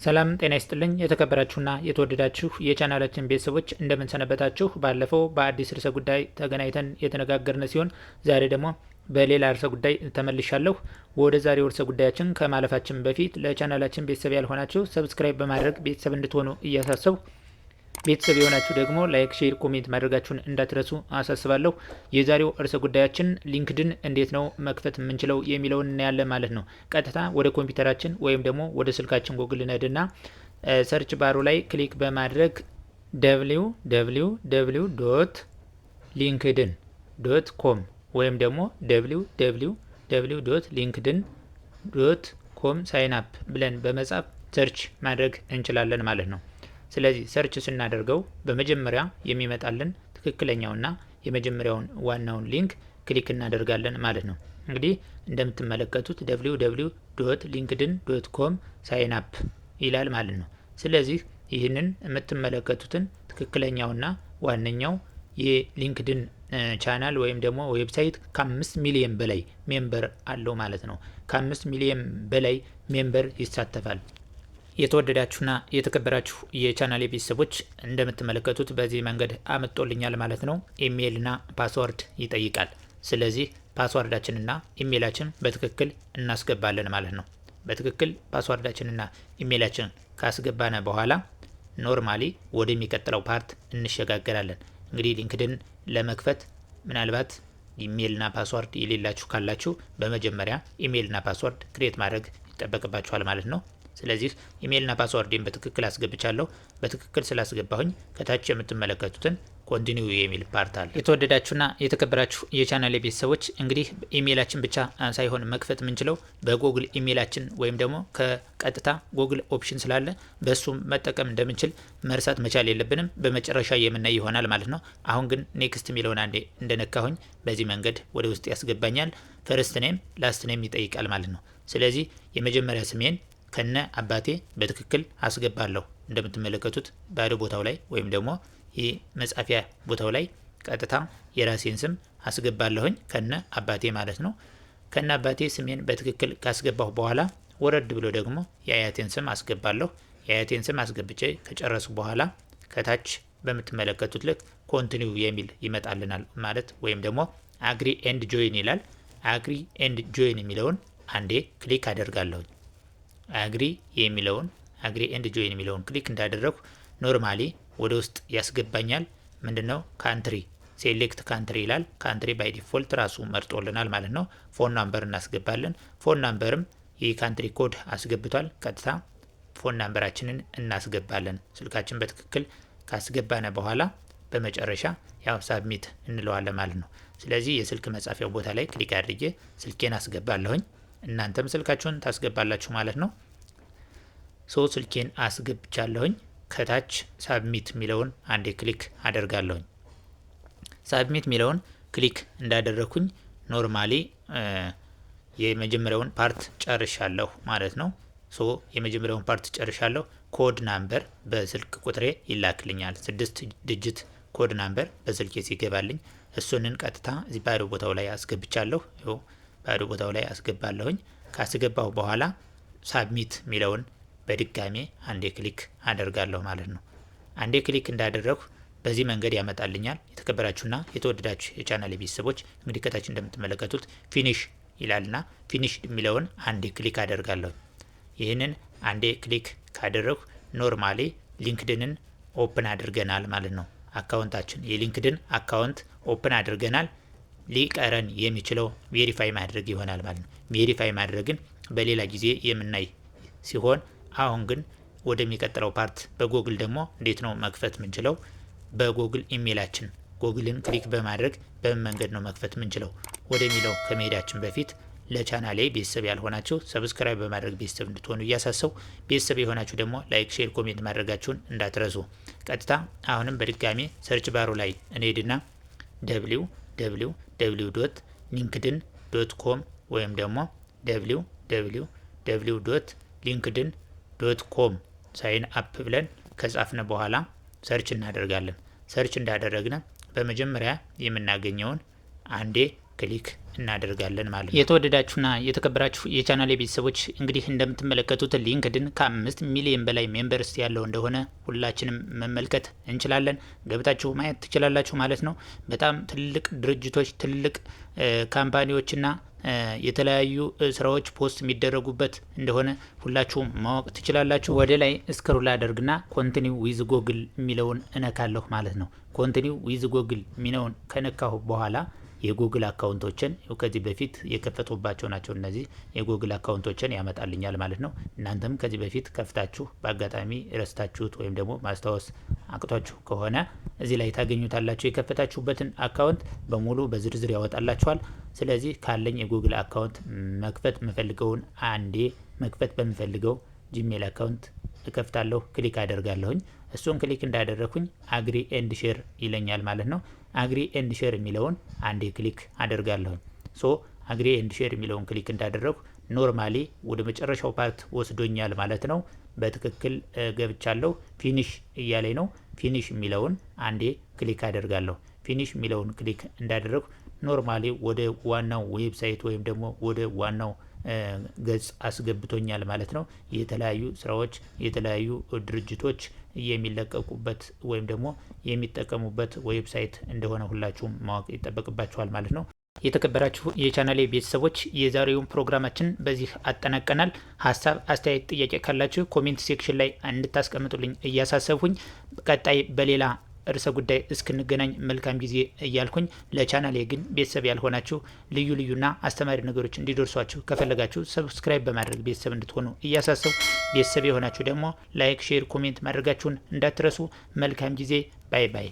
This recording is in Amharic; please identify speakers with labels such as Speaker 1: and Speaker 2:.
Speaker 1: ሰላም ጤና ይስጥልኝ የተከበራችሁና የተወደዳችሁ የቻናላችን ቤተሰቦች እንደምን ሰነበታችሁ። ባለፈው በአዲስ ርዕሰ ጉዳይ ተገናኝተን የተነጋገርን ሲሆን ዛሬ ደግሞ በሌላ ርዕሰ ጉዳይ ተመልሻለሁ። ወደ ዛሬው ርዕሰ ጉዳያችን ከማለፋችን በፊት ለቻናላችን ቤተሰብ ያልሆናችሁ ሰብስክራይብ በማድረግ ቤተሰብ እንድትሆኑ እያሳሰብኩ ቤተሰብ የሆናችሁ ደግሞ ላይክ፣ ሼር፣ ኮሜንት ማድረጋችሁን እንዳትረሱ አሳስባለሁ። የዛሬው ርዕሰ ጉዳያችን ሊንክድን እንዴት ነው መክፈት የምንችለው የሚለውን እናያለን ማለት ነው። ቀጥታ ወደ ኮምፒውተራችን ወይም ደግሞ ወደ ስልካችን ጎግል ነድና ሰርች ባሩ ላይ ክሊክ በማድረግ www.linkedin.com ወይም ደግሞ www.linkedin.com ሳይን አፕ ብለን በመጻፍ ሰርች ማድረግ እንችላለን ማለት ነው። ስለዚህ ሰርች ስናደርገው በመጀመሪያ የሚመጣልን ትክክለኛውና የመጀመሪያውን ዋናውን ሊንክ ክሊክ እናደርጋለን ማለት ነው። እንግዲህ እንደምትመለከቱት www.linkedin.com ሳይን አፕ ይላል ማለት ነው። ስለዚህ ይህንን የምትመለከቱትን ትክክለኛውና ዋነኛው የሊንክድን ቻናል ወይም ደግሞ ዌብሳይት ከ5 ሚሊዮን በላይ ሜምበር አለው ማለት ነው። ከ5 ሚሊዮን በላይ ሜምበር ይሳተፋል። የተወደዳችሁና የተከበራችሁ የቻናሌ ቤተሰቦች እንደምትመለከቱት በዚህ መንገድ አመጣልኛል ማለት ነው። ኢሜይልና ፓስወርድ ይጠይቃል። ስለዚህ ፓስወርዳችንና ኢሜይላችን በትክክል እናስገባለን ማለት ነው። በትክክል ፓስወርዳችንና ኢሜይላችን ካስገባነ በኋላ ኖርማሊ ወደሚቀጥለው ፓርት እንሸጋገራለን። እንግዲህ ሊንክድን ለመክፈት ምናልባት ኢሜይልና ፓስወርድ የሌላችሁ ካላችሁ በመጀመሪያ ኢሜይልና ፓስወርድ ክሬት ማድረግ ይጠበቅባችኋል ማለት ነው። ስለዚህ ኢሜይልና ፓስወርድን በትክክል አስገብቻለሁ። በትክክል ስላስገባሁኝ ከታች የምትመለከቱትን ኮንቲኒው የሚል ፓርት አለ። የተወደዳችሁና የተከበራችሁ የቻናሌ ቤተሰቦች እንግዲህ ኢሜይላችን ብቻ ሳይሆን መክፈት የምንችለው በጉግል ኢሜይላችን ወይም ደግሞ ከቀጥታ ጉግል ኦፕሽን ስላለ በሱም መጠቀም እንደምንችል መርሳት መቻል የለብንም። በመጨረሻ የምናይ ይሆናል ማለት ነው። አሁን ግን ኔክስት የሚለውን አንዴ እንደነካሁኝ በዚህ መንገድ ወደ ውስጥ ያስገባኛል። ፈርስት ኔም ላስት ኔም ይጠይቃል ማለት ነው። ስለዚህ የመጀመሪያ ስሜን ከነ አባቴ በትክክል አስገባለሁ። እንደምትመለከቱት ባዶ ቦታው ላይ ወይም ደግሞ ይህ መጻፊያ ቦታው ላይ ቀጥታ የራሴን ስም አስገባለሁኝ ከነ አባቴ ማለት ነው። ከነ አባቴ ስሜን በትክክል ካስገባሁ በኋላ ወረድ ብሎ ደግሞ የአያቴን ስም አስገባለሁ። የአያቴን ስም አስገብቼ ከጨረሱ በኋላ ከታች በምትመለከቱት ልክ ኮንቲኒው የሚል ይመጣልናል ማለት ወይም ደግሞ አግሪ ኤንድ ጆይን ይላል። አግሪ ኤንድ ጆይን የሚለውን አንዴ ክሊክ አደርጋለሁኝ። አግሪ ኤንድ ጆይን የሚለውን ክሊክ እንዳደረኩ ኖርማሊ ወደ ውስጥ ያስገባኛል። ምንድነው ካንትሪ ሴሌክት ካንትሪ ይላል። ካንትሪ ባይ ዲፎልት ራሱ መርጦልናል ማለት ነው። ፎን ናምበር እናስገባለን። ፎን ናምበርም የካንትሪ ኮድ አስገብቷል። ቀጥታ ፎን ናምበራችንን እናስገባለን። ስልካችን በትክክል ካስገባነ በኋላ በመጨረሻ ያው ሳብሚት እንለዋለን ማለት ነው። ስለዚህ የስልክ መጻፊያው ቦታ ላይ ክሊክ አድርጌ ስልኬን አስገባለሁኝ። እናንተም ስልካችሁን ታስገባላችሁ ማለት ነው። ስልኬን አስገብቻለሁኝ። ከታች ሳብሚት ሚለውን አንዴ ክሊክ አደርጋለሁኝ። ሳብሚት ሚለውን ክሊክ እንዳደረኩኝ ኖርማሊ የመጀመሪያውን ፓርት ጨርሻለሁ ማለት ነው። የመጀመሪያውን ፓርት ጨርሻለሁ። ኮድ ናምበር በስልክ ቁጥሬ ይላክልኛል። 6 ዲጂት ኮድ ናምበር በስልኬ ሲገባልኝ እሱንን ቀጥታ እዚህ ባዶ ቦታው ላይ አስገብቻለሁ። ባዶ ቦታው ላይ አስገባለሁኝ። ካስገባሁ በኋላ ሳብሚት ሚለውን በድጋሜ አንዴ ክሊክ አደርጋለሁ ማለት ነው። አንዴ ክሊክ እንዳደረኩ በዚህ መንገድ ያመጣልኛል። የተከበራችሁና የተወደዳችሁ የቻናል ቤተሰቦች እንግዲህ ከታች እንደምትመለከቱት ፊኒሽ ይላልና ፊኒሽ ሚለውን አንዴ ክሊክ አደርጋለሁ። ይህንን አንዴ ክሊክ ካደረኩ ኖርማሊ ሊንክድንን ኦፕን አድርገናል ማለት ነው። አካውንታችን የሊንክድን አካውንት ኦፕን አድርገናል። ሊቀረን የሚችለው ቬሪፋይ ማድረግ ይሆናል ማለት ነው። ቬሪፋይ ማድረግን በሌላ ጊዜ የምናይ ሲሆን አሁን ግን ወደሚቀጥለው ፓርት በጉግል ደግሞ እንዴት ነው መክፈት ምንችለው? በጉግል ኢሜይላችን ጉግልን ክሊክ በማድረግ በምን መንገድ ነው መክፈት ምንችለው ወደሚለው ከመሄዳችን በፊት ለቻናሌ ቤተሰብ ያልሆናችሁ ሰብስክራይብ በማድረግ ቤተሰብ እንድትሆኑ እያሳሰቡ ቤተሰብ የሆናችሁ ደግሞ ላይክ፣ ሼር፣ ኮሜንት ማድረጋችሁን እንዳትረሱ። ቀጥታ አሁንም በድጋሚ ሰርች ባሩ ላይ እንሄድና www.linkedin.com ወይም ደግሞ www.linkedin.com ሳይን አፕ ብለን ከጻፍነ በኋላ ሰርች እናደርጋለን። ሰርች እንዳደረግነ በመጀመሪያ የምናገኘውን አንዴ ክሊክ እናደርጋለን ማለት ነው። የተወደዳችሁና የተከበራችሁ የቻናሌ ቤተሰቦች እንግዲህ እንደምትመለከቱት ሊንክድን ከ5 ሚሊዮን በላይ ሜምበርስ ያለው እንደሆነ ሁላችንም መመልከት እንችላለን። ገብታችሁ ማየት ትችላላችሁ ማለት ነው። በጣም ትልቅ ድርጅቶች፣ ትልቅ ካምፓኒዎችና የተለያዩ ስራዎች ፖስት የሚደረጉበት እንደሆነ ሁላችሁም ማወቅ ትችላላችሁ። ወደ ላይ ስክሮል አደርግና ኮንቲኒው ዊዝ ጎግል የሚለውን እነካለሁ ማለት ነው። ኮንቲኒው ዊዝ ጎግል የሚለውን ከነካሁ በኋላ የጉግል አካውንቶችን ከዚህ በፊት የከፈቱባቸው ናቸው። እነዚህ የጉግል አካውንቶችን ያመጣልኛል ማለት ነው። እናንተም ከዚህ በፊት ከፍታችሁ በአጋጣሚ ረስታችሁት ወይም ደግሞ ማስታወስ አቅቷችሁ ከሆነ እዚህ ላይ ታገኙታላችሁ። የከፈታችሁበትን አካውንት በሙሉ በዝርዝር ያወጣላችኋል። ስለዚህ ካለኝ የጉግል አካውንት መክፈት የምፈልገውን አንዴ መክፈት በምፈልገው ጂሜል አካውንት እከፍታለሁ፣ ክሊክ አደርጋለሁኝ። እሱን ክሊክ እንዳደረኩኝ አግሪ ኤንድ ሼር ይለኛል ማለት ነው። አግሪ ኤንድ ሼር የሚለውን አንዴ ክሊክ አደርጋለሁኝ። ሶ አግሪ ኤንድ ሼር የሚለውን ክሊክ እንዳደረኩ ኖርማሊ ወደ መጨረሻው ፓርት ወስዶኛል ማለት ነው። በትክክል ገብቻለሁ። ፊኒሽ እያለኝ ነው። ፊኒሽ የሚለውን አንዴ ክሊክ አደርጋለሁ። ፊኒሽ የሚለውን ክሊክ እንዳደረኩ ኖርማሊ ወደ ዋናው ዌብሳይት ወይም ደግሞ ወደ ዋናው ገጽ አስገብቶኛል ማለት ነው። የተለያዩ ስራዎች የተለያዩ ድርጅቶች የሚለቀቁበት ወይም ደግሞ የሚጠቀሙበት ዌብሳይት እንደሆነ ሁላችሁም ማወቅ ይጠበቅባችኋል ማለት ነው። የተከበራችሁ የቻናሌ ቤተሰቦች የዛሬውን ፕሮግራማችን በዚህ አጠናቀናል። ሀሳብ፣ አስተያየት፣ ጥያቄ ካላችሁ ኮሜንት ሴክሽን ላይ እንድታስቀምጡልኝ እያሳሰብኩኝ ቀጣይ በሌላ ርዕሰ ጉዳይ እስክንገናኝ መልካም ጊዜ እያልኩኝ ለቻናሌ ግን ቤተሰብ ያልሆናችሁ ልዩ ልዩና አስተማሪ ነገሮች እንዲደርሷችሁ ከፈለጋችሁ ሰብስክራይብ በማድረግ ቤተሰብ እንድትሆኑ እያሳሰቡ ቤተሰብ የሆናችሁ ደግሞ ላይክ፣ ሼር፣ ኮሜንት ማድረጋችሁን እንዳትረሱ። መልካም ጊዜ። ባይ ባይ።